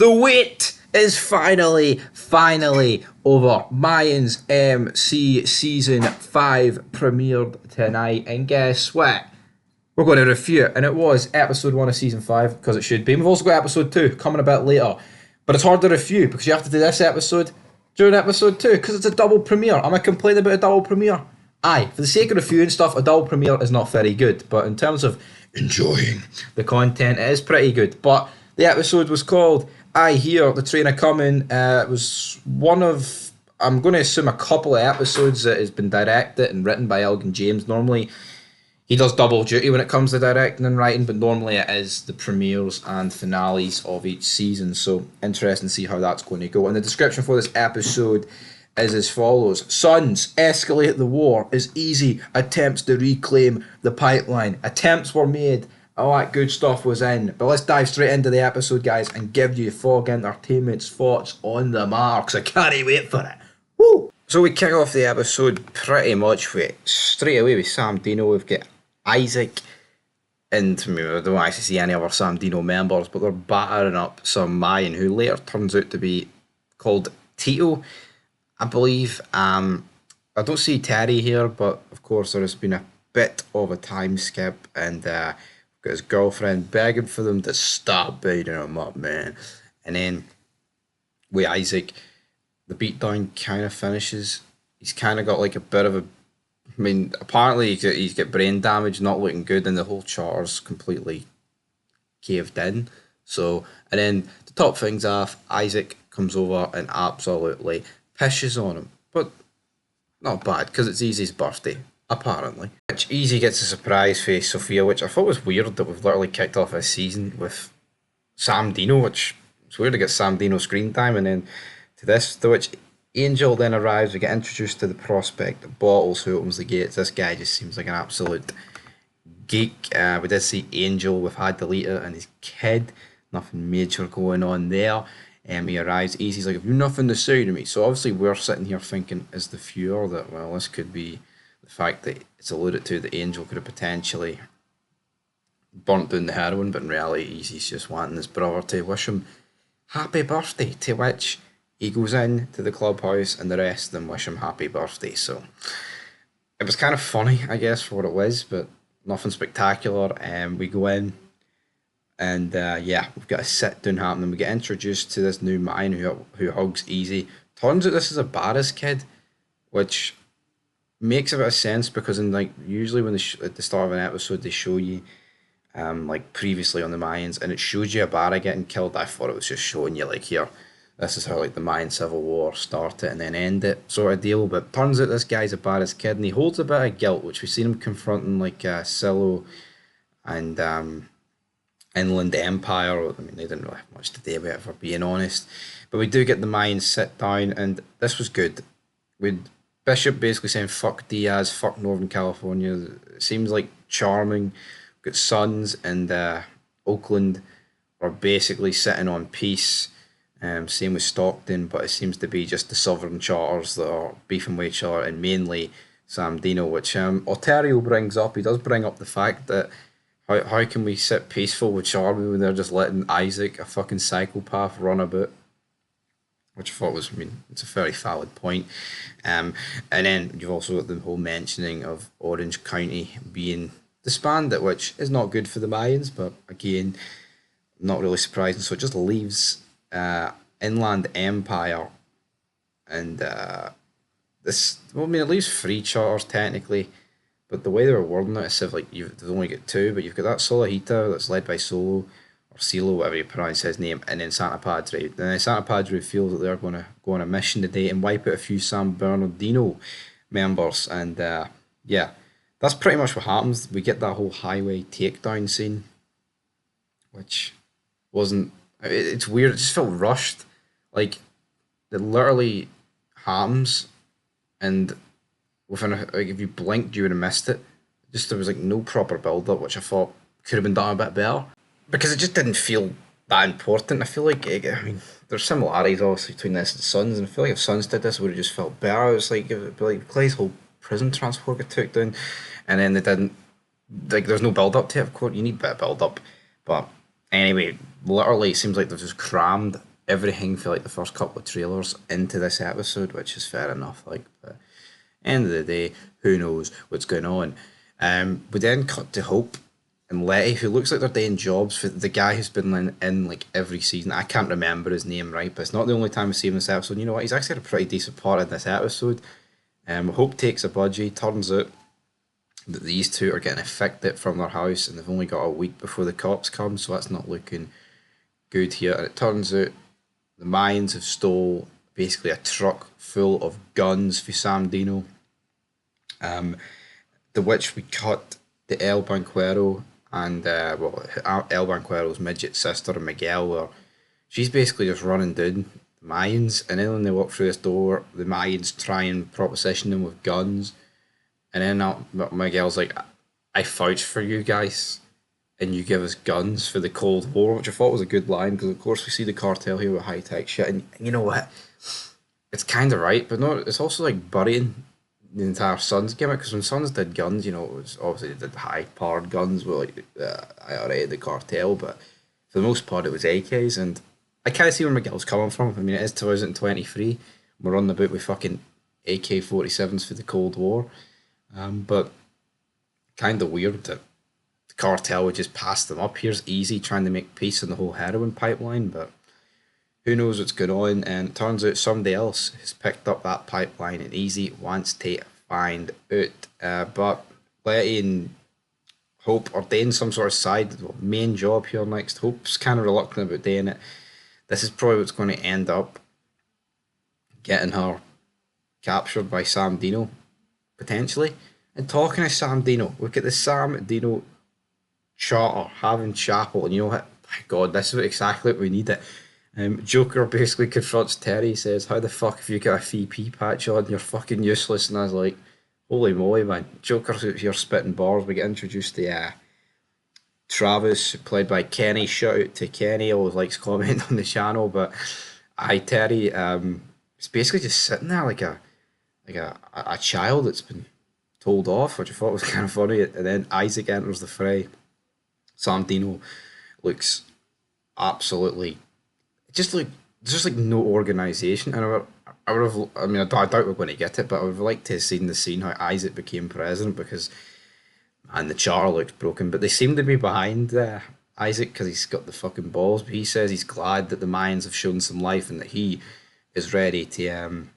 The wait is finally over. Mayans MC Season 5 premiered tonight, and guess what? We're going to review it, and it was episode 1 of Season 5, because it should be. We've also got episode 2 coming a bit later, but it's hard to review because you have to do this episode during episode 2, because it's a double premiere. Am I complaining about a double premiere? Aye, for the sake of reviewing stuff, a double premiere is not very good, but in terms of enjoying the content, it is pretty good. But the episode was called I Hear the Train A-Comin. It was one of, I'm going to assume, a couple of episodes that has been directed and written by Elgin James. Normally, he does double duty when it comes to directing and writing, but normally it is the premieres and finales of each season. So interesting to see how that's going to go. And the description for this episode is as follows. Sons escalate the war as Easy attempts to reclaim the pipeline. Attempts were made. All that good stuff was in. But let's dive straight into the episode, guys, and give you Fog Entertainment's thoughts on the marks. I can't wait for it. Woo! So we kick off the episode pretty much with straight away with Sam Dino. We've got Isaac, and I mean, I don't actually see any other Sam Dino members, but they're battering up some Mayan who later turns out to be called Tito, I believe. I don't see Terry here, but of course there has been a bit of a time skip, and got his girlfriend begging for them to stop beating him up, man. And then with Isaac, the beatdown kind of finishes. He's kind of got like a bit of a, I mean, apparently he's got brain damage, not looking good, and the whole charter's completely caved in. So, and then to top things off, Isaac comes over and absolutely pishes on him. But not bad, because it's Easy's birthday, apparently. Which Easy gets a surprise for Sophia, which I thought was weird that we've literally kicked off this season with Sam Dino, which it's weird to get Sam Dino screen time, and then to this, to which Angel then arrives. We get introduced to the prospect of Bottles, who opens the gates. This guy just seems like an absolute geek. We did see Angel with Had to Leader and his kid. Nothing major going on there. He arrives. Easy's like, have you nothing to say to me? So obviously we're sitting here thinking, as the viewer, that, well, this could be the fact that it's alluded to that Angel could have potentially burnt down the heroin, but in reality Easy's just wanting his brother to wish him happy birthday, to which he goes in to the clubhouse and the rest of them wish him happy birthday. So it was kind of funny, I guess, for what it was, but nothing spectacular. We go in and yeah, we've got a sit down happening. We get introduced to this new Mayan who hugs Easy. Turns out this is a Barra's kid, which makes a bit of sense because in like usually when at the start of an episode they show you like previously on the Mayans and it shows you a Barra getting killed. I thought it was just showing you like, here, this is how like the Mayan Civil War started and then end it sort of deal. But turns out this guy's a Barra's kid and he holds a bit of guilt, which we've seen him confronting like Silo and Inland Empire. I mean, they didn't really have much to do with it, for being honest. But we do get the Mayans sit down, and this was good. With Bishop basically saying fuck Diaz, fuck Northern California. It seems like charming. We've got Sons and Oakland are basically sitting on peace. Same with Stockton, but it seems to be just the Southern charters that are beefing with each other, and mainly Sam Dino, which Ontario brings up. He does bring up the fact that how can we sit peaceful with Charlie when they're just letting Isaac, a fucking psychopath, run about? Which I thought was, I mean, it's a very valid point. And then you've also got the whole mentioning of Orange County being disbanded, which is not good for the Mayans, but again, not really surprising. So it just leaves Inland Empire and this, well, I mean, it leaves 3 charters technically, but the way they were wording it is if like they've only got 2, but you've got that Solahita that's led by Solo or Silo, whatever you pronounce his name, and then Santa Padre. And then Santa Padre feels that they're going to go on a mission today and wipe out a few San Bernardino members. And yeah, that's pretty much what happens. We get that whole highway takedown scene, which wasn't. It's weird. It just felt rushed. Like it literally happens, and within like if you blinked, you would have missed it. Just there was like no proper build up, which I thought could have been done a bit better. Because it just didn't feel that important. I feel like, I mean, there's similarities obviously between this and Sons, and I feel like if Sons did this, it would have just felt better. It was like Clay's whole prison transport got took down, and then they didn't, like, there's no build up to it, of course. You need a bit of build up, but anyway, literally, it seems like they've just crammed everything for like the first couple of trailers into this episode, which is fair enough. Like, but end of the day, who knows what's going on? We then cut to Hope and Letty, who looks like they're doing jobs for the guy who's been in like every season. I can't remember his name, right, but it's not the only time we see him in this episode. You know what? He's actually had a pretty decent part in this episode. Hope takes a budgie. Turns out that these two are getting evicted from their house, and they've only got a week before the cops come, so that's not looking good here. And it turns out the Mayans have stole basically a truck full of guns for Sam Dino. The which we cut the El Banquero and El Banquero's midget sister Miguel, where she's basically just running down the Mayans, and then when they walk through this door, the Mayans try and proposition them with guns, and then Miguel's like, "I vouch for you guys, and you give us guns for the Cold War," which I thought was a good line because of course we see the cartel here with high tech shit, and you know what? It's kind of right, but no, it's also like burying the entire Suns gimmick, because when Suns did guns, you know, it was obviously they did high powered guns with like the IRA, the cartel, but for the most part it was AKs, and I kind of see where Miguel's coming from. I mean, it is 2023, we're running about with fucking AK-47s for the Cold War, but kind of weird that the cartel would just pass them up. Here's Easy trying to make peace in the whole heroin pipeline, but who knows what's going on, and it turns out somebody else has picked up that pipeline and Easy wants to find out. But Letty and Hope are doing some sort of main job here next. Hope's kind of reluctant about doing it. This is probably what's going to end up getting her captured by Sam Dino, potentially. And talking of Sam Dino, look at the Sam Dino charter having chapel, and you know what? My God, this is exactly what we need it. Joker basically confronts Terry, says, "How the fuck have you got a VP patch on? You're fucking useless." And I was like, holy moly, man. Joker's out here spitting bars. We get introduced to Travis, played by Kenny. Shout out to Kenny, always likes commenting on the channel. But Terry is basically just sitting there like a child that's been told off, which I thought was kind of funny. And then Isaac enters the fray. Sam Dino looks absolutely just like no organization, and I mean, I doubt we're going to get it, but I would have liked to have seen the scene how Isaac became president, because and the charter looks broken, but they seem to be behind Isaac because he's got the fucking balls. But he says he's glad that the Mayans have shown some life and that he is ready to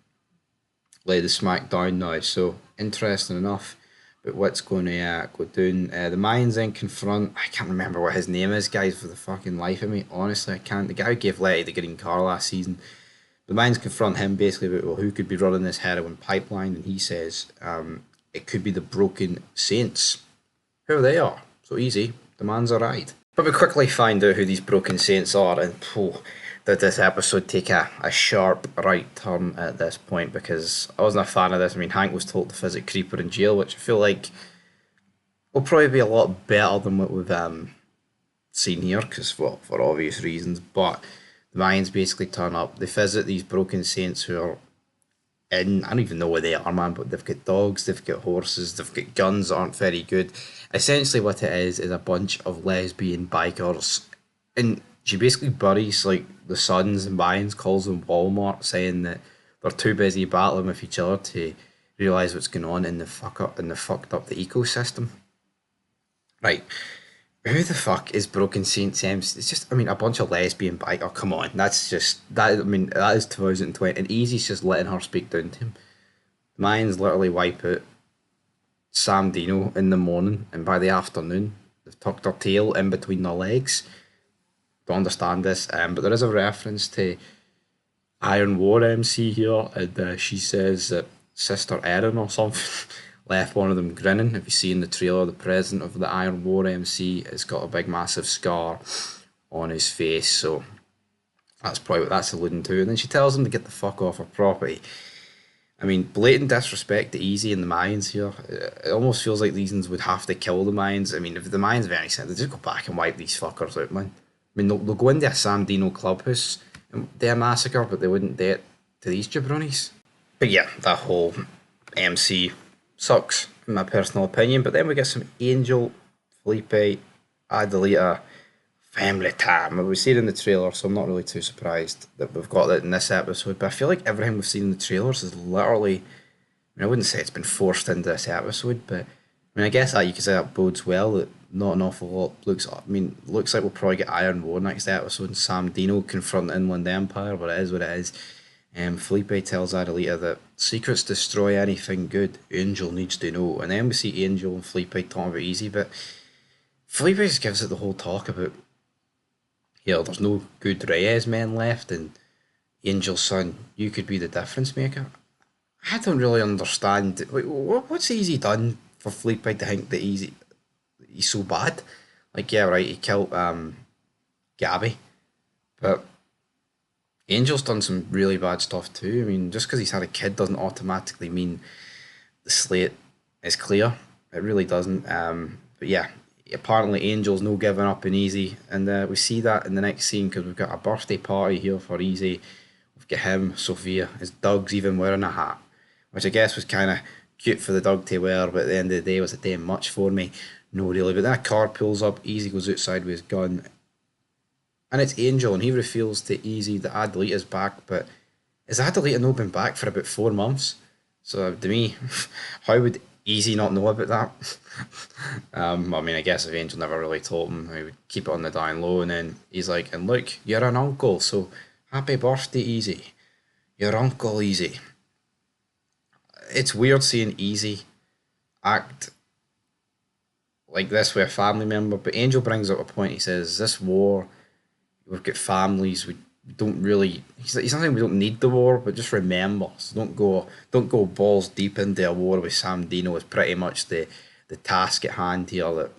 lay the smack down now. So interesting enough. But what's going to go down? The Mayans then confront. I can't remember what his name is, guys, for the fucking life of me. Honestly, I can't. The guy who gave Letty the green car last season. The Mayans confront him basically about, well, who could be running this heroin pipeline, and he says it could be the Broken Saints. Who they are? So easy. The man's alright. But we quickly find out who these Broken Saints are, and did this episode take a sharp right turn at this point, because I wasn't a fan of this. I mean, Hank was told to visit Creeper in jail, which I feel like will probably be a lot better than what we've seen here, because, well, for obvious reasons. But the Mayans basically turn up, they visit these Broken Saints who are I don't even know what they are, man, but they've got dogs, they've got horses, they've got guns that aren't very good. Essentially what it is a bunch of lesbian bikers, and she basically buries like the Sons and Mayans, calls them Walmart, saying that they're too busy battling with each other to realise what's going on in the fucked up the ecosystem. Right. Who the fuck is Broken Saints MC? It's just, I mean, a bunch of lesbian bike. Oh, come on. That's just, that, I mean, that is 2020. And Easy's just letting her speak down to him. Mayans literally wipe out Sam Dino in the morning, and by the afternoon, they've tucked her tail in between their legs. Don't understand this, but there is a reference to Iron War MC here, and she says that Sister Erin or something left one of them grinning. If you see in the trailer, the president of the Iron War MC has got a big massive scar on his face, so that's probably what that's alluding to. And then she tells him to get the fuck off her property. I mean, blatant disrespect to Easy and the Mayans here. It almost feels like these ones would have to kill the Mayans. I mean, if the Mayans have any sense, they just go back and wipe these fuckers out, man. I mean, they'll go into a Sam Dino clubhouse and do a massacre, but they wouldn't do it to these jabronis. But yeah, that whole MC sucks, in my personal opinion. But then we get some Angel, Felipe, Adelita, family time. We've seen it in the trailer, so I'm not really too surprised that we've got that in this episode. But I feel like everything we've seen in the trailers is literally. I mean, I wouldn't say it's been forced into this episode, but I mean, I guess that you could say that bodes well. That not an awful lot looks. I mean, looks like we'll probably get Iron War next episode, and Sam Dino confront Inland Empire, but it is what it is. Felipe tells Adelita that secrets destroy anything good. Angel needs to know, and then we see Angel and Felipe talking about Easy, but Felipe just gives it the whole talk about, there's no good Reyes men left, and Angel's son, you could be the difference maker. I don't really understand. What's Easy done for Felipe to think that he's so bad? Like, yeah, right, he killed Gabby, but Angel's done some really bad stuff too. I mean, just because he's had a kid doesn't automatically mean the slate is clear. It really doesn't. But yeah, apparently Angel's no giving up in Easy, and we see that in the next scene because we've got a birthday party here for Easy. We've got him, Sophia, his Doug's even wearing a hat, which I guess was kind of cute for the Doug to wear, but at the end of the day, was it doing much for me? No, really. But then a car pulls up, Easy goes outside with his gun, and it's Angel, and he reveals to Easy that Adelita's back, but has Adelita not been back for about 4 months? So to me, how would Easy not know about that? I mean, I guess if Angel never really told him, he would keep it on the down low, and then he's like, and look, you're an uncle, so happy birthday, Easy. Your uncle, Easy. It's weird seeing Easy act like this with a family member, but Angel brings up a point. He says, this war, we've got families, we don't really, he's not saying we don't need the war, but just remember, so don't go balls deep into a war with Sam Dino is pretty much the task at hand here that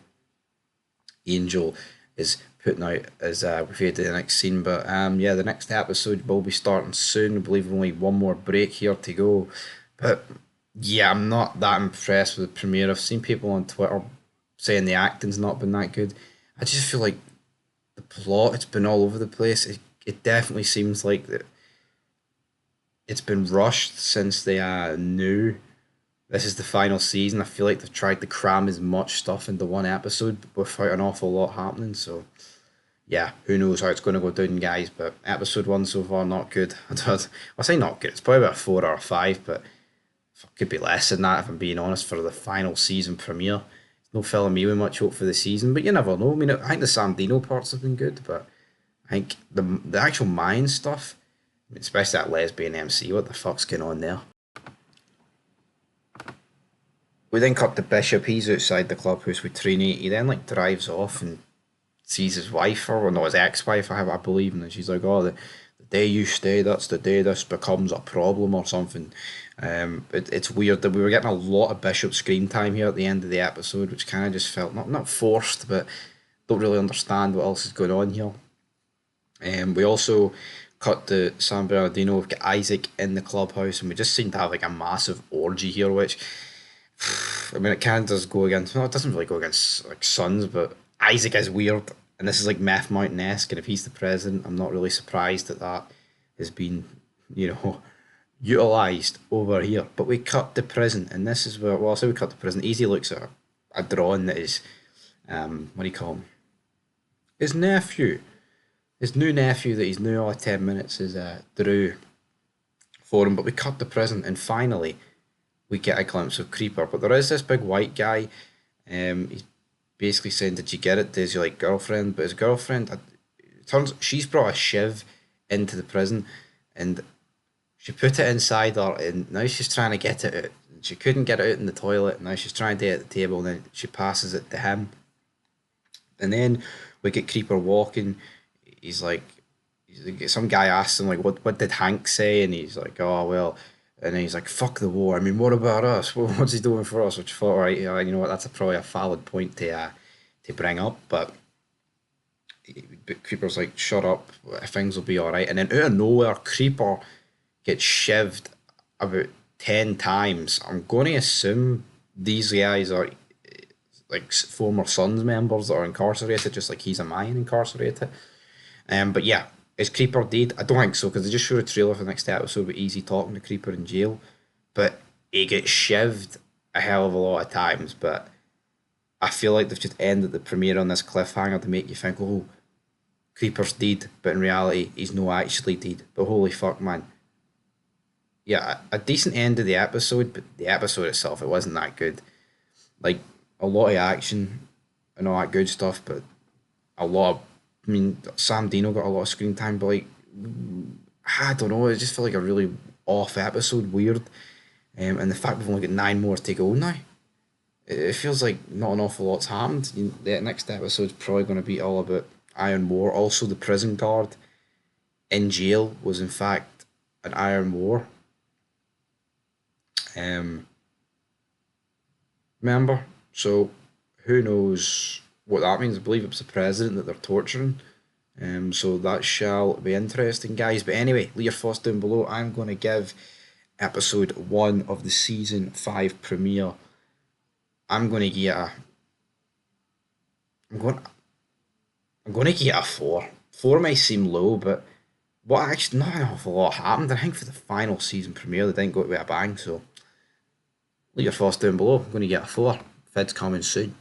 Angel is putting out as we head to the next scene. But yeah, the next episode will be starting soon. I believe we've only one more break here to go. But yeah, I'm not that impressed with the premiere. I've seen people on Twitter saying the acting's not been that good. I just feel like the plot, it's been all over the place. It definitely seems like that it's been rushed since they knew this is the final season. I feel like they've tried to cram as much stuff into one episode without an awful lot happening. So yeah, who knows how it's going to go down, guys. But episode one so far, not good. I say not good. It's probably about a 4 or a 5, but it could be less than that if I'm being honest for the final season premiere. It's no filling me with much hope for the season, but you never know. I mean, I think the Sam Dino parts have been good, but I think the actual Mayan stuff, I mean, especially that lesbian MC, what the fuck's going on there? We then cut to Bishop. He's outside the clubhouse with Trini. He then like drives off and sees his wife, or well, not his ex-wife, I believe, and she's like, "Oh, the day you stay, that's the day this becomes a problem or something." It's weird that we were getting a lot of Bishop screen time here at the end of the episode, which kind of just felt not forced, but don't really understand what else is going on here. We also cut to San Bernardino. We've got Isaac in the clubhouse, and we just seem to have like a massive orgy here, which I mean, it kind of does go against. No, it doesn't really go against like Sons, but Isaac is weird, and this is like Meth Mountain esque. And if he's the president, I'm not really surprised that that has been, you know, utilized over here. But we cut to prison, and this is where, well, I say we cut to prison. Easy looks at a drawing that is, what do you call him? His nephew, his new nephew that he's new all 10 minutes is Drew for him. But we cut to prison, and finally we get a glimpse of Creeper. But there is this big white guy. He's basically saying, "Did you get it? Does your like girlfriend?" But his girlfriend, it turns she's brought a shiv into the prison, and she put it inside her, and now she's trying to get it out. She couldn't get it out in the toilet. Now she's trying to get it at the table, and then she passes it to him. And then we get Creeper walking. He's like, some guy asks him like, what did Hank say? And he's like, oh well. And then he's like, fuck the war. I mean, what about us? What's he doing for us? Which I thought, right, yeah, you know what, that's probably a valid point to bring up. But Creeper's like, shut up, things will be alright. And then out of nowhere, Creeper gets shivved about 10 times. I'm going to assume these guys are like former Sons members that are incarcerated, just like he's a Mayan incarcerated. But yeah, is Creeper dead? I don't think so, because they just showed a trailer for the next episode with Easy talking to Creeper in jail. But he gets shivved a hell of a lot of times. But I feel like they've just ended the premiere on this cliffhanger to make you think, oh, Creeper's dead, but in reality, he's no actually dead. But holy fuck, man. Yeah, a decent end of the episode, but the episode itself, it wasn't that good. Like, a lot of action and all that good stuff, but a lot of. I mean, Sam Dino got a lot of screen time, but like, I don't know, it just felt like a really off episode, weird. And the fact we've only got 9 more to go now, it feels like not an awful lot's happened. The next episode's probably going to be all about Iron War. Also, the prison guard in jail was in fact an Iron War. Um, Remember? So, who knows what that means? I believe it's the president that they're torturing. So that shall be interesting, guys. But anyway, leave your thoughts down below. I'm going to give episode 1 of the season 5 premiere. I'm going to get a. I'm going. I'm going to get a 4. 4 may seem low, but what actually not an awful lot happened. I think for the final season premiere, they didn't go with a bang. So leave your thoughts down below. I'm going to get a 4. Vid's coming soon.